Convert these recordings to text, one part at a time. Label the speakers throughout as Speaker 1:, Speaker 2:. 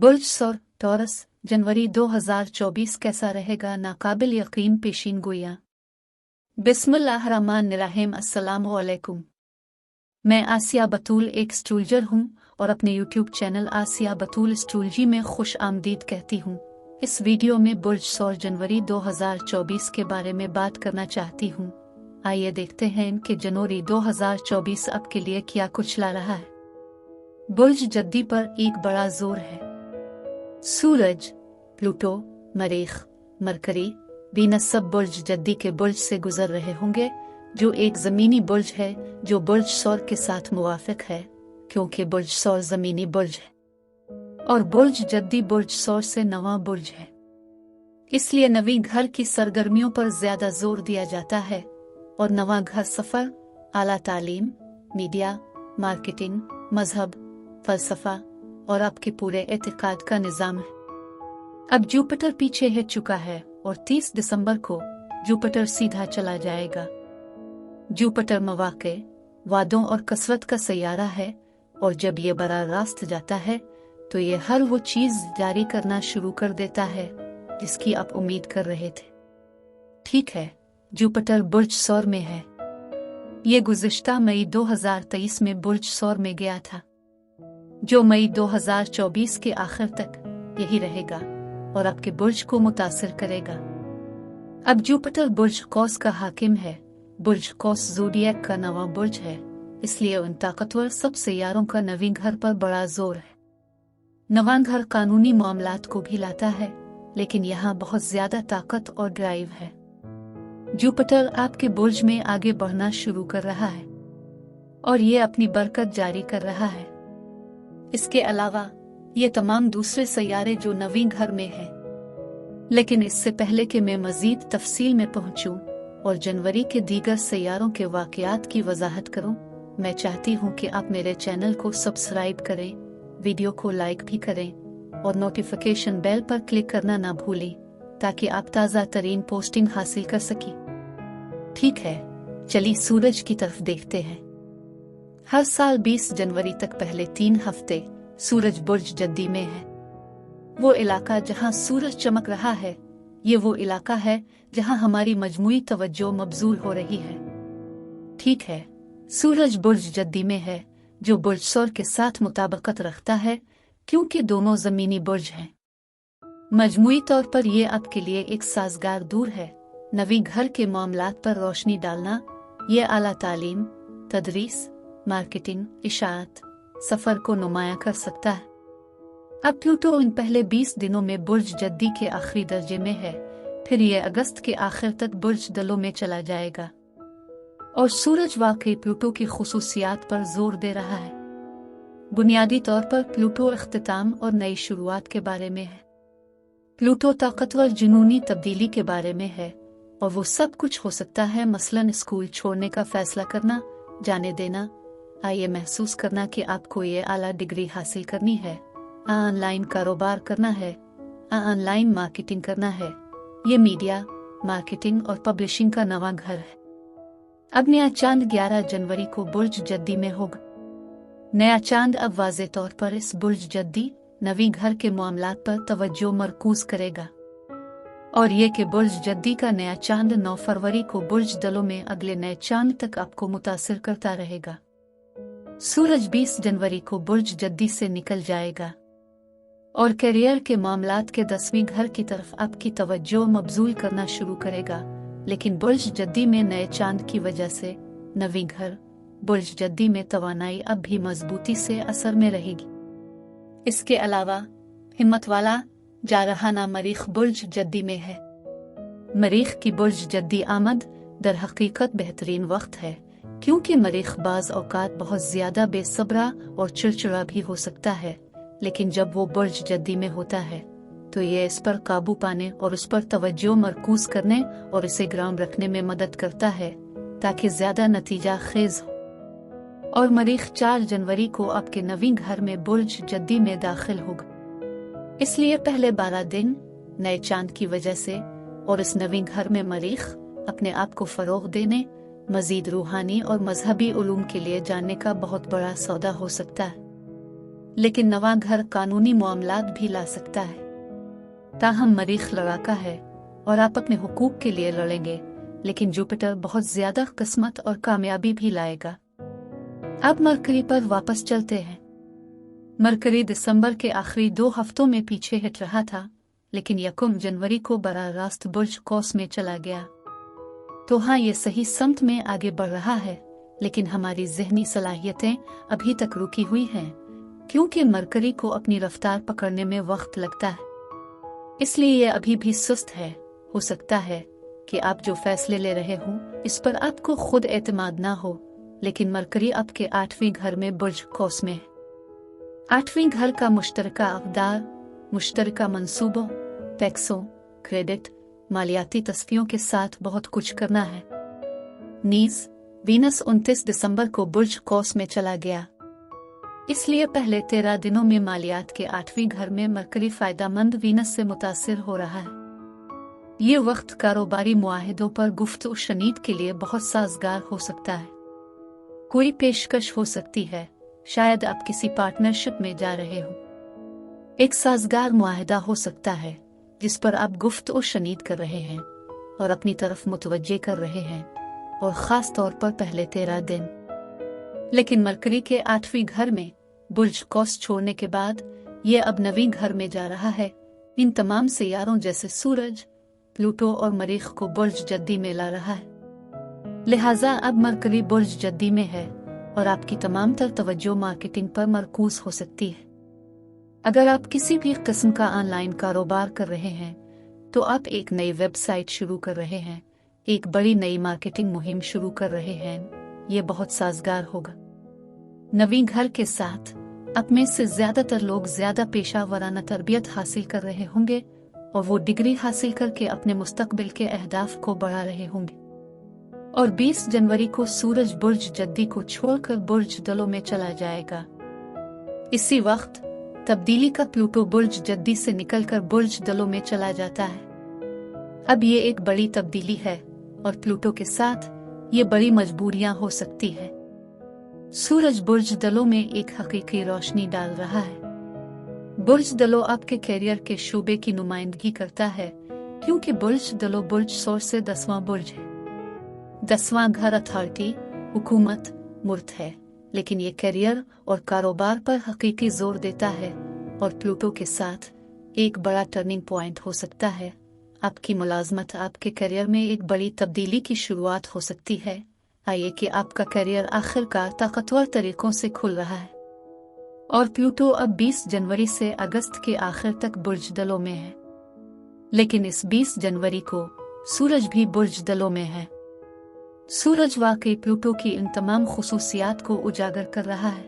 Speaker 1: बुर्ज सौर टॉरस जनवरी 2024 कैसा रहेगा? नाकाबिल यकीन पेशीन गोइयां। बिस्मिल्लाहिर्रहमानिर्रहीम। अस्सलामु अलैकुम। मैं आसिया बतूल एक एस्ट्रोलॉजर हूँ और अपने यूट्यूब चैनल आसिया बतूल एस्ट्रोलॉजी में खुश आमदीद कहती हूँ। इस वीडियो में बुर्ज सौर जनवरी 2024 के बारे में बात करना चाहती हूँ। आइए देखते हैं कि जनवरी 2024 आपके लिए क्या कुछ ला रहा है। बुर्ज जद्दी पर एक बड़ा जोर है। सूरज, प्लूटो, मरीख, मरकरी, वीनस सब बुर्ज जद्दी के बुर्ज से गुजर रहे होंगे, जो एक जमीनी बुर्ज है जो बुर्ज सौर के साथ मुवाफिक है, क्योंकि बुर्ज सौर जमीनी बुर्ज है और बुर्ज जद्दी बुर्ज सौर से नवा बुर्ज है। इसलिए नवी घर की सरगर्मियों पर ज्यादा जोर दिया जाता है और नवा घर सफर, आला तालीम, मीडिया, मार्केटिंग, मजहब, फलसफा और आपके पूरे एतकाद का निजाम है। अब जुपिटर पीछे हट चुका है और 30 दिसंबर को जुपिटर सीधा चला जाएगा। जुपिटर मौके, वादों और कसरत का सैयारा है और जब ये बराह रास्त जाता है तो ये हर वो चीज जारी करना शुरू कर देता है जिसकी आप उम्मीद कर रहे थे। ठीक है, जुपिटर बुर्ज सौर में है। ये गुज़िश्ता मई 2023 में बुर्ज सौर में गया था, जो मई 2024 के आखिर तक यही रहेगा और आपके बुर्ज को मुतासिर करेगा। अब जुपिटर बुर्ज कौस का हाकिम है। बुर्ज कौस ज़ोडिएक का नवा बुर्ज है, इसलिए उन ताकतवर सब सैयारों का नवी घर पर बड़ा जोर है। नवा घर कानूनी मामलात को भी लाता है, लेकिन यहाँ बहुत ज्यादा ताकत और ड्राइव है। जुपिटर आपके बुर्ज में आगे बढ़ना शुरू कर रहा है और ये अपनी बरकत जारी कर रहा है। इसके अलावा ये तमाम दूसरे सैयारे जो नवी घर में हैं। लेकिन इससे पहले कि मैं मजीद तफसील में पहुंचूं और जनवरी के दीगर सैयारों के वाकयात की वजाहत करूं, मैं चाहती हूं कि आप मेरे चैनल को सब्सक्राइब करें, वीडियो को लाइक भी करें और नोटिफिकेशन बेल पर क्लिक करना ना भूलें ताकि आप ताज़ा तरीन पोस्टिंग हासिल कर सकें। ठीक है, चलिए सूरज की तरफ देखते हैं। हर साल 20 जनवरी तक पहले 3 हफ्ते सूरज बुर्ज जद्दी में है। वो इलाका जहां सूरज चमक रहा है, ये वो इलाका है जहां हमारी मजमूई तवज्जो मबजूल हो रही है। ठीक है, सूरज बुर्ज जद्दी में है, जो बुर्ज सौर के साथ मुताबिकत रखता है, क्योंकि दोनों जमीनी बुर्ज हैं। मजमूई तौर पर ये आपके लिए एक साजगार दूर है। नवी घर के मामलात पर रोशनी डालना, ये आला तालीम, तदरीस, मार्केटिंग, इशाअत, सफर को नुमाया कर सकता है। अब प्लूटो इन पहले 20 दिनों में बुर्ज जद्दी के आखिरी दर्जे में है, फिर ये अगस्त के आखिर तक बुर्ज दलों में चला जाएगा और सूरज वाकई प्लूटो की खुसूसियात पर जोर दे रहा है। बुनियादी तौर पर प्लूटो इख्तिताम और नई शुरुआत के बारे में है। प्लूटो ताकतवर जुनूनी तब्दीली के बारे में है और वो सब कुछ हो सकता है, मसलन स्कूल छोड़ने का फैसला करना, जाने देना, ये महसूस करना कि आपको ये आला डिग्री हासिल करनी है, ऑनलाइन कारोबार करना है, ऑनलाइन मार्केटिंग करना है। ये मीडिया, मार्केटिंग और पब्लिशिंग का नवा घर है। अब नया चांद 11 जनवरी को बुर्ज जद्दी में होगा। नया चांद अब वाज़े तौर पर इस बुर्ज जद्दी नवी घर के मामलात पर तवज्जो मरकूज करेगा और ये कि बुर्ज जद्दी का नया चांद 9 फरवरी को बुर्ज दलों में अगले नए चांद तक आपको मुतासिर करता रहेगा। सूरज 20 जनवरी को बुर्ज जद्दी से निकल जाएगा और करियर के मामलात के 10वीं घर की तरफ आपकी तवज्जो मबजूल करना शुरू करेगा, लेकिन बुर्ज जद्दी में नए चांद की वजह से नवी घर बुर्ज जद्दी में तवानाई अब भी मजबूती से असर में रहेगी। इसके अलावा हिम्मत वाला जारहाना मरीख बुर्ज जद्दी में है। मरीख की बुर्ज जद्दी आमद दर हकीकत बेहतरीन वक्त है, क्योंकि मरीख बाज औकात बहुत ज्यादा बेसब्रा और चिड़चिड़ा भी हो सकता है, लेकिन जब वो बुर्ज जद्दी में होता है तो ये इस पर काबू पाने और उस पर तवज्जो मरकूज करने और इसे ग्राम रखने में मदद करता है ताकि ज्यादा नतीजा खेज हो। और मरीख 4 जनवरी को आपके नवी घर में बुर्ज जद्दी में दाखिल होगा। इसलिए पहले 12 दिन नए चांद की वजह से और इस नवी घर में मरीख अपने आप को फरोग देने, मजीद रूहानी और मजहबी उलूम के लिए जानने का बहुत बड़ा सौदा हो सकता है। लेकिन नवा घर कानूनी मामलात भी ला सकता है। ताहम मरीख लड़ाका है और आप अपने हुकूक के लिए लड़ेंगे, लेकिन जुपिटर बहुत ज्यादा किस्मत और कामयाबी भी लाएगा। अब मरकरी पर वापस चलते हैं। मरकरी दिसंबर के आखिरी 2 हफ्तों में पीछे हट रहा था, लेकिन 1 जनवरी को बराह रास्त बुर्ज कौस में चला गया। तो हाँ, ये सही समत में आगे बढ़ रहा है, लेकिन हमारी ज़हनी सलाहियतें अभी तक रुकी हुई हैं, क्योंकि मरकरी को अपनी रफ्तार पकड़ने में वक्त लगता है। इसलिए ये अभी भी सुस्त है। हो सकता है कि आप जो फैसले ले रहे हो इस पर आपको खुद एतमाद ना हो, लेकिन मरकरी आपके 8वें घर में बुर्ज कौस में है। 8वें घर का मुश्तरका अक़दार, मुश्तरका मंसूबों, टैक्सों, क्रेडिट, मालियाती तस्फियों के साथ बहुत कुछ करना है। नीस वीनस 29 दिसंबर को बुर्ज कौस में चला गया, इसलिए पहले 13 दिनों में मालियात के 8वें घर में मरकरी फायदामंद वीनस से मुतासिर हो रहा है। ये वक्त कारोबारी मुआहिदों पर गुफ्तगू शनीद के लिए बहुत साजगार हो सकता है। कोई पेशकश हो सकती है, शायद आप किसी पार्टनरशिप में जा रहे हो। एक साजगार मुआहिदा हो सकता है जिस पर आप गुफ्तगू शनीद कर रहे हैं और अपनी तरफ मुतवज्जे कर रहे हैं, और ख़ास तौर पर पहले 13 दिन। लेकिन मरकरी के 8वें घर में बुर्ज कौस छोड़ने के बाद ये अब 9वें घर में जा रहा है। इन तमाम सियारों जैसे सूरज, प्लूटो और मरीख को बुर्ज जद्दी में ला रहा है। लिहाजा अब मरकरी बुर्ज जद्दी में है और आपकी तमाम तर तवज्जो मार्केटिंग पर मरकूज हो सकती है। अगर आप किसी भी किस्म का ऑनलाइन कारोबार कर रहे हैं, तो आप एक नई वेबसाइट शुरू कर रहे हैं, एक बड़ी नई मार्केटिंग मुहिम शुरू कर रहे हैं, ये बहुत साजगार होगा। 9वें घर के साथ आप में से ज्यादातर लोग ज्यादा पेशा वराना तरबियत हासिल कर रहे होंगे और वो डिग्री हासिल करके अपने मुस्तकबिल के अहदाफ को बढ़ा रहे होंगे। और 20 जनवरी को सूरज बुर्ज जद्दी को छोड़कर बुर्ज दलो में चला जाएगा। इसी वक्त तब्दीली का प्लूटो बुर्ज जद्दी से निकलकर बुर्ज दलो में चला जाता है। अब ये एक बड़ी तब्दीली है और प्लूटो के साथ ये बड़ी मजबूरियां हो सकती है। सूरज बुर्ज दलो में एक हकीकी रोशनी डाल रहा है। बुर्ज दलो आपके कैरियर के शोबे की नुमाइंदगी करता है, क्योंकि बुर्ज दलो बुर्ज सौर से 10वां बुर्ज है। 10वां घर अथॉरिटी, हुकूमत, मुर्त है, लेकिन ये करियर और कारोबार पर हकीकी जोर देता है और प्लूटो के साथ एक बड़ा टर्निंग पॉइंट हो सकता है। आपकी मुलाजमत आपके करियर में एक बड़ी तब्दीली की शुरुआत हो सकती है। आइए कि आपका करियर आखिरकार ताकतवर तरीकों से खुल रहा है। और प्लूटो अब 20 जनवरी से अगस्त के आखिर तक बुर्ज दलो में है, लेकिन इस 20 जनवरी को सूरज भी बुर्ज दलो में है। सूरज वाकई प्लूटो की इन तमाम खुसूसियात को उजागर कर रहा है।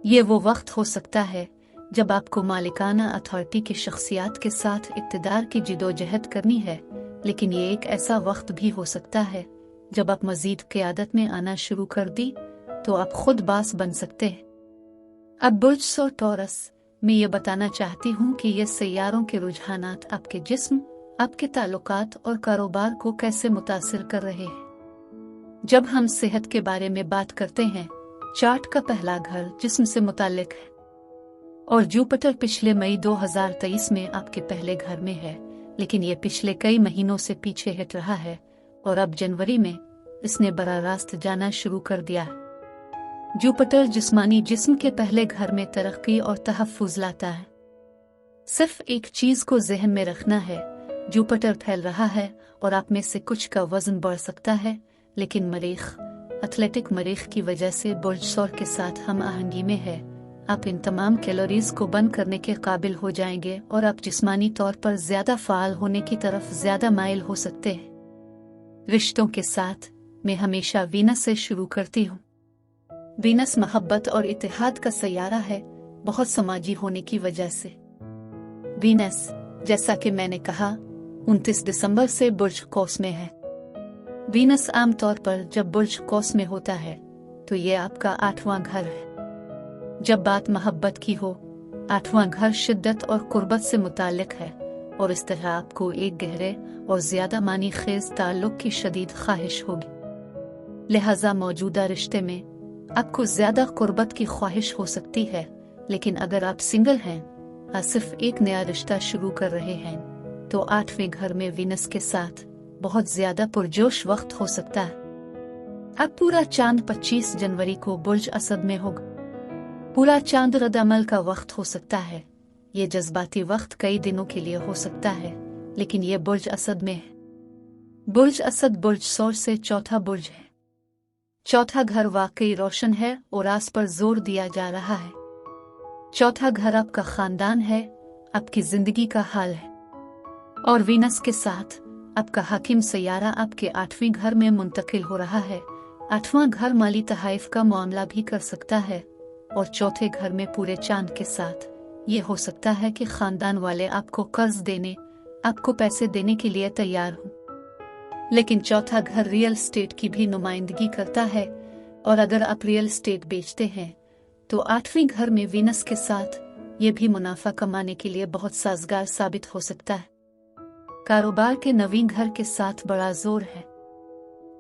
Speaker 1: ये वो वक्त हो सकता है जब आपको मालिकाना अथॉरिटी की शख्सियात के साथ इक़्तिदार की जिदोजहद करनी है, लेकिन ये एक ऐसा वक्त भी हो सकता है जब आप मजीद क़यादत में आना शुरू कर दी तो आप खुद बास बन सकते हैं। अब बुर्ज सौर टॉरस में ये बताना चाहती हूँ कि ये सैयारों के रुझानात आपके जिस्म, आपके ताल्लुकात और कारोबार को कैसे मुतासिर कर रहे हैं। जब हम सेहत के बारे में बात करते हैं, चार्ट का पहला घर जिस्म से मुताल्लिक है और जुपिटर पिछले मई 2023 में आपके पहले घर में है, लेकिन ये पिछले कई महीनों से पीछे हट रहा है और अब जनवरी में इसने बराह रास्त जाना शुरू कर दिया है। जुपिटर जिस्मानी जिस्म के पहले घर में तरक्की और तहफ़्फ़ुज़ लाता है। सिर्फ एक चीज को जहन में रखना है, जुपिटर फैल रहा है और आप में से कुछ का वजन बढ़ सकता है, लेकिन मरीख, एथलेटिक मरीख की वजह से बुर्ज सौर के साथ हम आहंगी में है। आप इन तमाम कैलोरीज को बंद करने के काबिल हो जाएंगे और आप जिस्मानी तौर पर ज्यादा फाल होने की तरफ ज्यादा माइल हो सकते हैं। रिश्तों के साथ मैं हमेशा वीनस से शुरू करती हूँ। वीनस मोहब्बत और इत्तेहाद का सैयारा है, बहुत समाजी होने की वजह से। वीनस, जैसा कि मैंने कहा, 29 दिसंबर से बुर्ज कौस में है। वीनस आमतौर पर जब बुर्ज कौस में होता है तो ये आपका 8वां घर है। जब बात मोहब्बत की हो, 8वां घर शिद्दत और कुर्बत से मुताल्लिक है और इस तरह आपको एक गहरे और ज्यादा मानी खेज ताल्लुक की शदीद ख्वाहिश होगी। लिहाजा मौजूदा रिश्ते में आपको ज्यादा कुर्बत की ख्वाहिश हो सकती है, लेकिन अगर आप सिंगल हैं या सिर्फ एक नया रिश्ता शुरू कर रहे हैं तो 8वें घर में वीनस के साथ बहुत ज्यादा पुरजोश वक्त हो सकता है। अब पूरा चांद 25 जनवरी को बुर्ज असद में होगा। पूरा चांद रद्द-अमल का वक्त हो सकता है। ये जज्बाती वक्त कई दिनों के लिए हो सकता है, लेकिन ये बुर्ज असद में है। बुर्ज असद बुर्ज सौर से चौथा बुर्ज है। चौथा घर वाकई रोशन है और आस पर जोर दिया जा रहा है। चौथा घर आपका खानदान है, आपकी जिंदगी का हाल है। और वीनस के साथ आपका हाकिम सैयारा आपके 8वें घर में मुंतकिल हो रहा है। 8वां घर माली तहाइफ का मामला भी कर सकता है और चौथे घर में पूरे चांद के साथ ये हो सकता है कि खानदान वाले आपको कर्ज देने, आपको पैसे देने के लिए तैयार हों। लेकिन चौथा घर रियल एस्टेट की भी नुमाइंदगी करता है और अगर आप रियल एस्टेट बेचते हैं तो 8वें घर में वीनस के साथ ये भी मुनाफा कमाने के लिए बहुत साजगार साबित हो सकता है। कारोबार के 9वें घर के साथ बड़ा जोर है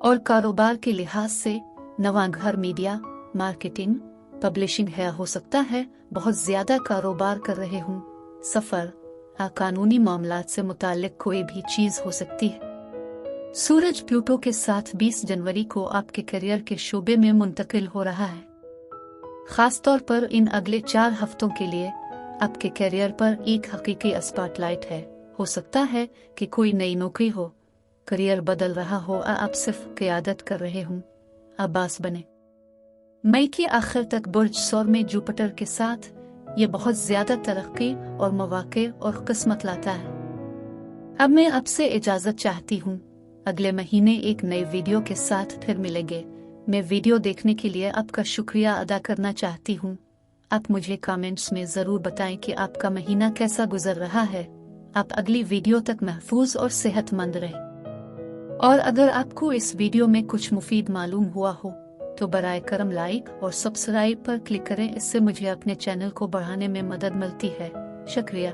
Speaker 1: और कारोबार के लिहाज से 9वां घर मीडिया, मार्केटिंग, पब्लिशिंग है। हो सकता है बहुत ज्यादा कारोबार कर रहे हों, सफर या कानूनी मामलात से मुताल्लिक कोई भी चीज हो सकती है। सूरज प्लूटो के साथ 20 जनवरी को आपके करियर के शोबे में मुंतकिल हो रहा है। खास तौर पर इन अगले 4 हफ्तों के लिए आपके करियर पर एक हकीकी स्पॉटलाइट है। हो सकता है कि कोई नई नौकरी हो, करियर बदल रहा हो या आप सिर्फ क़यादत कर रहे हों, अब्बास बने। मई के आखिर तक बुर्ज सौर में जुपिटर के साथ ये बहुत ज्यादा तरक्की और मौके और किस्मत लाता है। अब मैं आपसे इजाजत चाहती हूँ। अगले महीने एक नए वीडियो के साथ फिर मिलेंगे। मैं वीडियो देखने के लिए आपका शुक्रिया अदा करना चाहती हूँ। आप मुझे कमेंट्स में ज़रूर बताएं कि आपका महीना कैसा गुजर रहा है। आप अगली वीडियो तक महफूज और सेहतमंद रहें। और अगर आपको इस वीडियो में कुछ मुफीद मालूम हुआ हो तो बराए करम लाइक और सब्सक्राइब पर क्लिक करें। इससे मुझे अपने चैनल को बढ़ाने में मदद मिलती है। शुक्रिया।